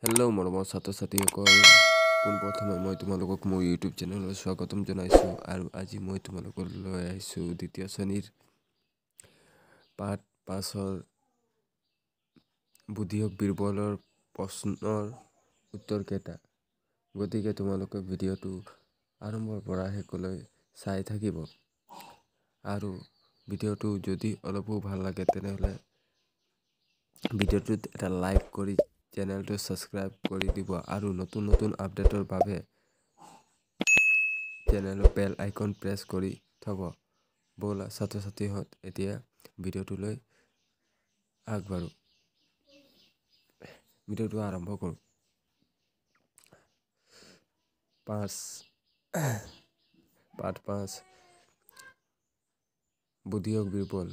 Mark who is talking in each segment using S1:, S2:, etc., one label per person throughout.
S1: Hello' মৰমৰ ছাত্ৰ ছাত্ৰীসকল, পোনপ্ৰথমে মই তোমালোকক মোৰ ইউটিউব চেনেললৈ স্বাগতম জনাইছোঁ। আৰু আজি মই তোমালোকলৈ আহিছোঁ দ্বিতীয় শ্ৰেণীৰ পাঠ 5ৰ বুদ্ধিয়ক বীৰবলৰ প্ৰশ্নৰ উত্তৰকেইটা। গতিকে তোমালোকে ভিডিঅ'টো আৰম্ভৰ পৰা শেষলৈ চাই থাকিব। আৰু ভিডিঅ'টো যদি অলপো ভাল লাগে তেনেহ'লে ভিডিঅ'টোত এটা লাইক কৰি চেনেলটো ছাবস্ক্ৰাইব কৰি দিব। আৰু নতুন নতুন আপডেটৰ বাবে চেনেলৰ বেল আইকন প্ৰেছ কৰি থব। ব'লা ছাত্ৰ ছাত্ৰীহঁত এতিয়া ভিডিঅ'টোলৈ আগবাঢ়ো। ভিডিঅ'টো আৰম্ভ কৰোঁ। 5 পাঠ 5 বুদ্ধিয়ক বীৰবল।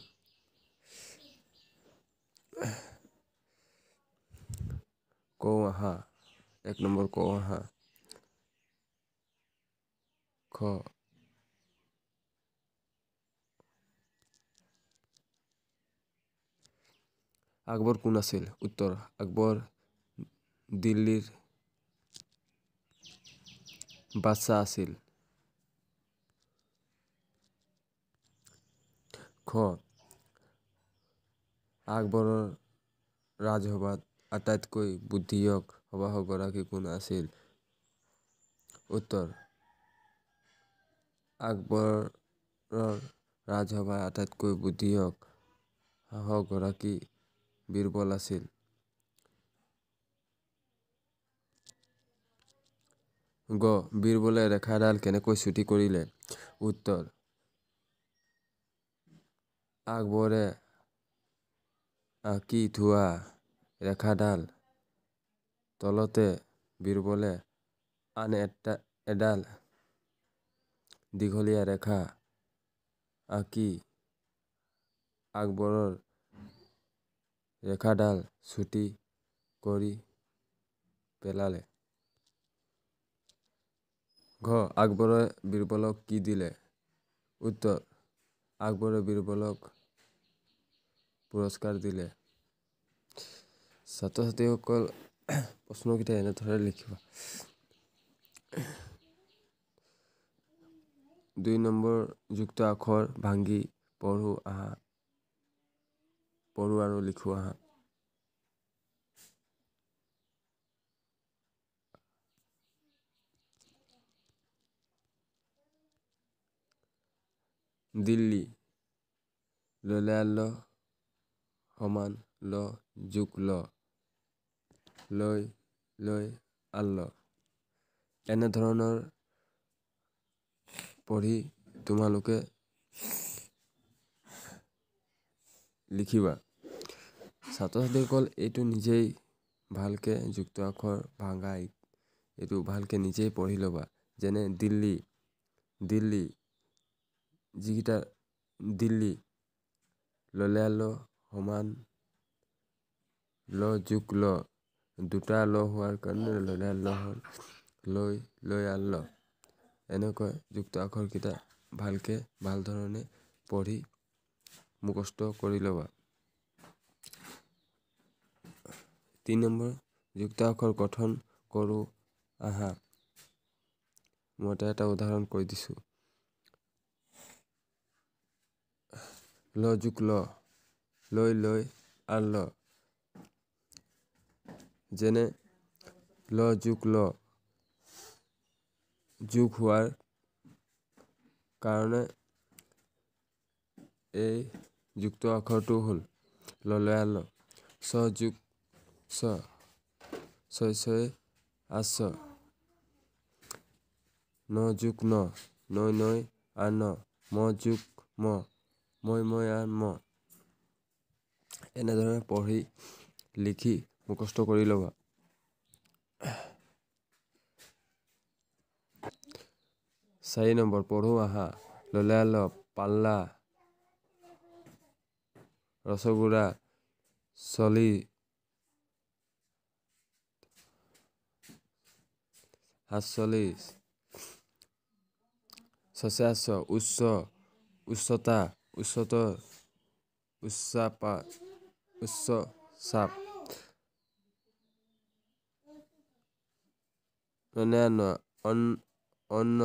S1: কওঁ আহা। 1 নম্বৰ কওঁ আহা। খ আকবৰ কোন আছিল? উত্তৰ, আকবৰ দিল্লীৰ বাদশ্বাহ আছিল। খ আকবৰৰ ৰাজসভাত আটাইতকৈ বুদ্ধিয়ক সভাসদগৰাকী কোন আছিল? উত্তৰ, আকবৰৰ ৰাজসভাৰ আটাইতকৈ বুদ্ধিয়ক সাহসগৰাকী বীৰবল আছিল। গ বীৰবলে ৰেখাডাল কেনেকৈ চুটি কৰিলে? উত্তৰ, আকবৰে আঁকি থোৱা ৰেখাডাল তলতে বীৰবলে আন এডাল দীঘলীয়া ৰেখা আঁকি আকবৰৰ ৰেখাডাল চুটি কৰি পেলালে। ঘ আকবৰে বীৰবলক কি দিলে? উত্তৰ, আকবৰে বীৰবলক পুৰস্কাৰ দিলে। ছাত্ৰ ছাত্ৰীসকল প্ৰশ্নকেইটা এনেদৰে লিখিবা। 2 নম্বৰ যুক্ত আখৰ ভাঙি পঢ়ো আহা। পঢ়ো আৰু লিখো আহা। দিল্লী, ল সমান ল যোগ ল, লৈ আল্ল। এনেধৰণৰ পঢ়ি তোমালোকে লিখিবা। ছাত্ৰ ছাত্ৰীসকল এইটো নিজেই ভালকে যুক্ত আখৰ ভাঙাই এইটো ভালকে নিজেই পঢ়ি ল'বা। যেনে দিল্লী, যিকেইটা দিল্লী ললে আল্ল সমান ল যোগ ল, দুটা ল হোৱাৰ কাৰণে ললে আল্ল হ'ল লৈ আল্ল। এনেকৈ যুক্ত আখৰকেইটা ভালকে ভাল ধৰণে পঢ়ি মুখস্থ কৰি ল'বা। 3 নম্বৰ যুক্ত আখৰ গঠন কৰো আহা। মই এটা উদাহৰণ কৈ দিছো। ল যোগ ল, লৈ আল্ল। যেনে ল যোগ ল যোগ হোৱাৰ কাৰণে এই যুক্ত আখৰটো হ'ল ললে আল্ল। ছ যোগ ছ, ছয় আছ। ন যোগ ন, নৈ আন। ম যোগ ম, মই আন ম। এনেদৰে পঢ়ি লিখি মুখস্থ কৰি ল'বা। 4 নম্বৰ পঢ়ো আহা। ললে আল্ল পাল্লা, ৰসগুৰা, চলি, 47, ছচে আছ, উচ্চ, উচ্চতা, উচ্চতৰ, উচ্চ চাপ। অন্যান্য অন্ন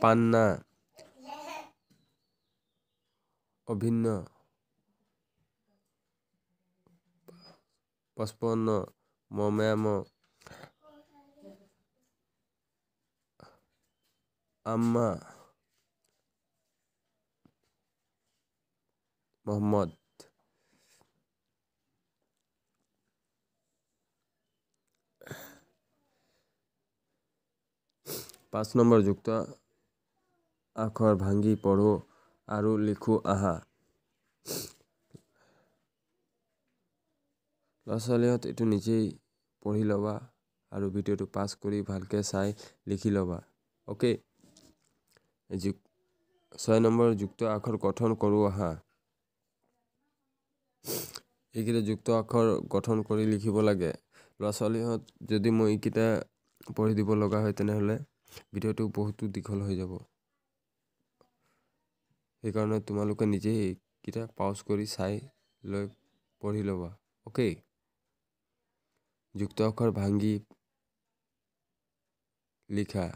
S1: পান্না অভিন্ন 55 মময়াম আম্মা মোহাম্মদ 5 নম্বৰ যুক্ত আখৰ ভাঙি পঢ়ো আৰু লিখো আহা। ল'ৰা-ছোৱালীহঁত এইটো নিজেই পঢ়ি ল'বা আৰু ভিডিঅ'টো পাছ কৰি ভালকৈ চাই লিখি ল'বা। অ'কে, 6 নম্বৰ যুক্ত আখৰ গঠন কৰোঁ আহা। এইকেইটা যুক্ত আখৰ গঠন কৰি লিখিব লাগে। ল'ৰা-ছোৱালীহঁত যদি মই এইকেইটা পঢ়ি দিব লগা হয় তেনেহ'লে ভিডিঅ'টো বহুতো দীঘল হৈ যাব। সেইকাৰণে তোমালোকে নিজেই এইকেইটা পাউজ কৰি চাই লৈ পঢ়ি ল'বা। অ'কে, যুক্ত আখৰ ভাঙি লিখা।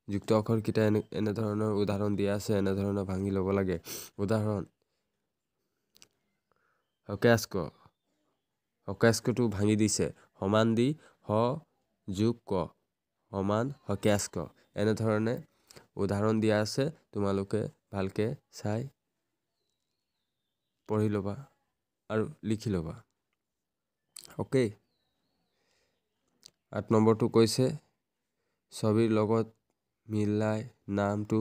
S1: যুক্ত আখৰকেইটা এনেধৰণৰ উদাহৰণ দিয়া আছে, এনেধৰণৰ ভাঙি ল'ব লাগে। উদাহৰণ: হকেস্ক ভাঙি দিছে। সমান দি হ যোগ ক সমান হকেস্ক। এনেধৰণে উদাহৰণ দিয়া আছে, তোমালোকে ভালকৈ চাই পঢ়ি ল'বা আৰু লিখি ল'বা। অ'কে, 8 নম্বৰটো কৈছে ছবিৰ লগত মিলাই নামটো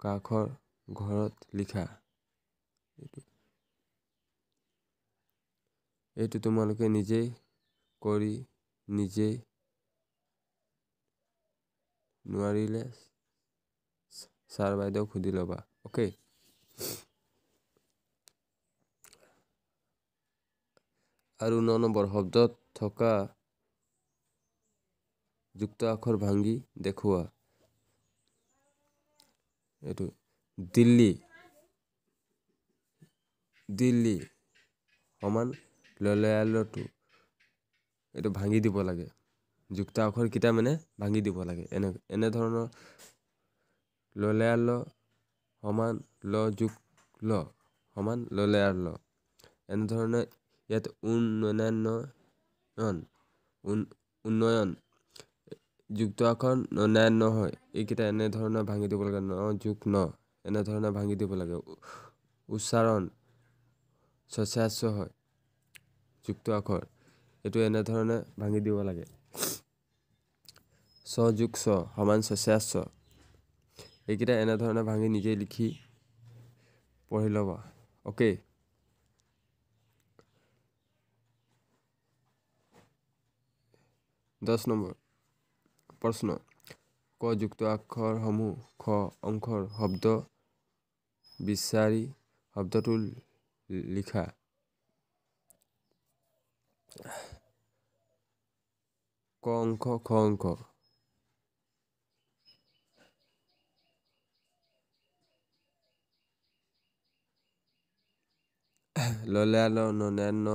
S1: কাষৰ ঘৰত লিখা। এইটো তোমালোকে নিজেই কৰি নিজেই নোৱাৰিলে ছাৰ বাইদেউক সুধি ল'বা। অ'কে, আৰু 9 নম্বৰ শব্দত থকা যুক্ত আখৰ ভাঙি দেখুওৱা। এইটো দিল্লী সমান ললয়ালটো এইটো ভাঙি দিব লাগে। যুক্ত আখৰকেইটা মানে ভাঙি দিব লাগে। এনেধৰণৰ ললয়াল সমান ল যোগ ল সমান ললয়াল। এনেধৰণে ইয়াত উন্নয়ন যুক্ত আখৰ নন্যান্য হয়। এইকেইটা এনেধৰণে ভাঙি দিব লাগে। ন যোগ ন এনেধৰণে ভাঙি দিব লাগে। উচ্চাৰণ হয় যুক্ত আখৰ, এইটো এনেধৰণে ভাঙি দিব লাগে। ছ যোগ ছ সমান এইকেইটা এনেধৰণে ভাঙি নিজেই লিখি পঢ়ি ল'বা। অ'কে, 10 নম্বৰ প্ৰশ্ন: ক যুক্ত আখৰসমূহ খ অংশৰ শব্দ বিচাৰি শব্দটো লিখা। ক অংশ খ অংশ ললয়াল নন্যান্য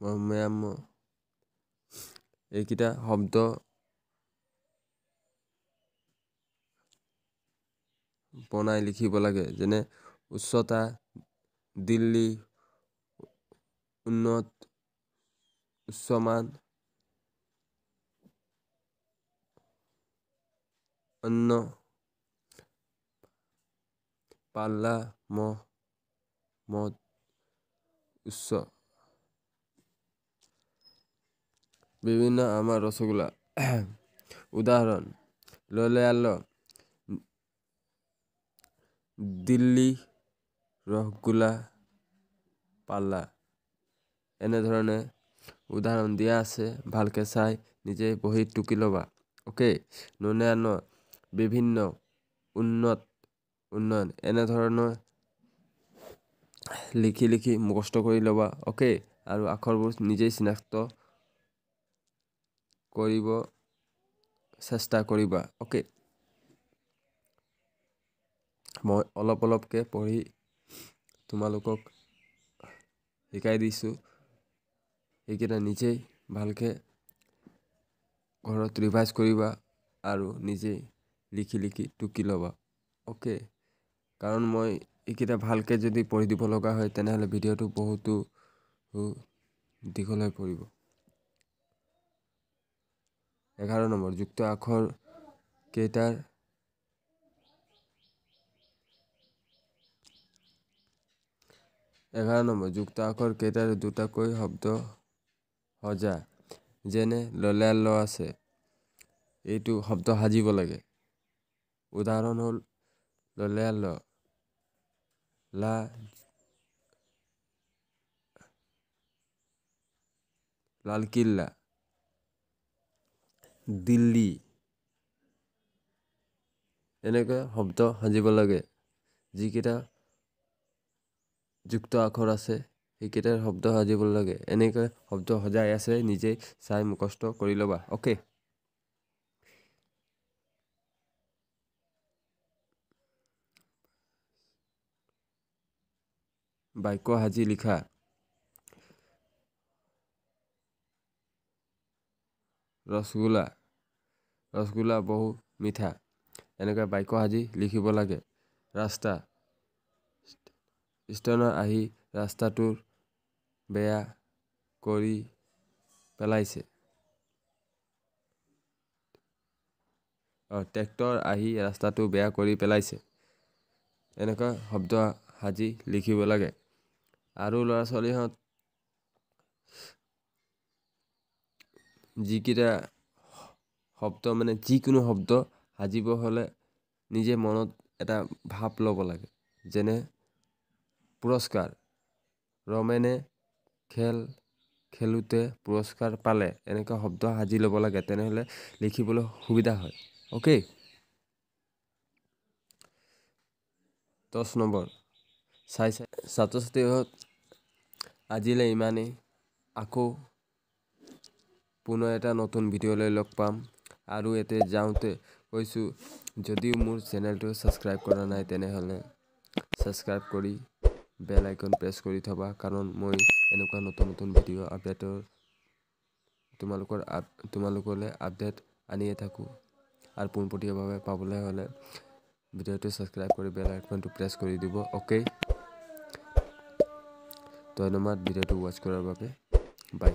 S1: মময়াম এইকেইটা শব্দ বনাই লিখিব লাগে। যেনে উচ্চতা, দিল্লী, উন্নত, উচ্চমান, অন্য, পাল্লা, মদ, উচ্চ। বিভিন্ন আমাৰ ৰসগোল্লা। উদাহৰণ: ললয়াল দিল্লী ৰসগোল্লা পাল্লা। এনেধৰণে উদাহৰণ দিয়া আছে, ভালকৈ চাই নিজে বহীত টুকি ল'বা। অ'কে, নন্যান্য বিভিন্ন, উন্নত, উন্নয়ন এনেধৰণৰ লিখি মুখস্থ কৰি ল'বা। অ'কে, আৰু আখৰবোৰ নিজেই চিনাক্ত কৰিব চেষ্টা কৰিবা। অ'কে, মই অলপকৈ পঢ়ি তোমালোকক শিকাই দিছোঁ। এইকেইটা নিজেই ভালকৈ ঘৰত ৰিভাইজ কৰিবা আৰু নিজে লিখি টুকি ল'বা অ'কে। কাৰণ মই এইকেইটা ভালকৈ যদি পঢ়ি দিব লগা হয় তেনেহ'লে ভিডিঅ'টো বহুতো দীঘল হৈ পৰিব। 11 নম্বৰ যুক্ত আখৰ কেইটাৰ 11 নম্বৰ যুক্ত আখৰ কেইটাৰ দুটাকৈ শব্দ সজা যেনে ললে ল আছে, এইটো শব্দ সাজিব লাগে। উদাহৰণ হ'ল ললে ল, লা লালকিল্লা, দিল্লী, এনেকৈ শব্দ সাজিব লাগে। যিকেইটা যুক্ত আখৰ আছে সেইকেইটাৰ শব্দ সাজিব লাগে। এনেকৈ শব্দ সজাই আছে নিজেই চাই মুখস্থ কৰি ল'বা অ'কে। বাক্য সাজি লিখা। ৰসগোল্লা, ৰসগোল্লা বহু মিঠা। এনেকৈ বাক্য সাজি লিখিব লাগে। ৰাস্তা, ষ্টেচনত আহি ৰাস্তাটোৰ বেয়া কৰি পেলাইছে। ট্ৰেক্টৰ আহি ৰাস্তাটো বেয়া কৰি পেলাইছে। এনেকৈ শব্দ সাজি লিখিব লাগে। আৰু ল'ৰা ছোৱালীহঁত যিকেইটা শব্দ মানে যিকোনো শব্দ সাজিব হ'লে নিজে মনত এটা ভাৱ ল'ব লাগে। যেনে পুৰস্কাৰ, ৰমেনে খেল খেলোঁতে পুৰস্কাৰ পালে। এনেকুৱা শব্দ সাজি ল'ব লাগে, তেনেহ'লে লিখিবলৈ সুবিধা হয় অ'কে। 10 নম্বৰ ছাত্ৰ ছাত্ৰীহঁত আজিলৈ ইমানেই। আকৌ পুনৰ এটা নতুন ভিডিঅ' লৈ লগ পাম। আৰু ইয়াতে যাওঁতে কৈছোঁ, যদিও মোৰ চেনেলটো ছাবস্ক্ৰাইব কৰা নাই তেনেহ'লে ছাবস্ক্ৰাইব কৰি বেল আইকন প্ৰেছ কৰি থবা। কাৰণ মই এনেকুৱা নতুন ভিডিঅ' আপডেটৰ তোমালোকলৈ আপডেট আনিয়ে থাকোঁ। আৰু পোনপটীয়াভাৱে পাবলৈ হ'লে ভিডিঅ'টো ছাবস্ক্ৰাইব কৰি বেল আইকনটো প্ৰেছ কৰি দিব অ'কে। ধন্যবাদ ভিডিঅ'টো ৱাচ কৰাৰ বাবে, বাই।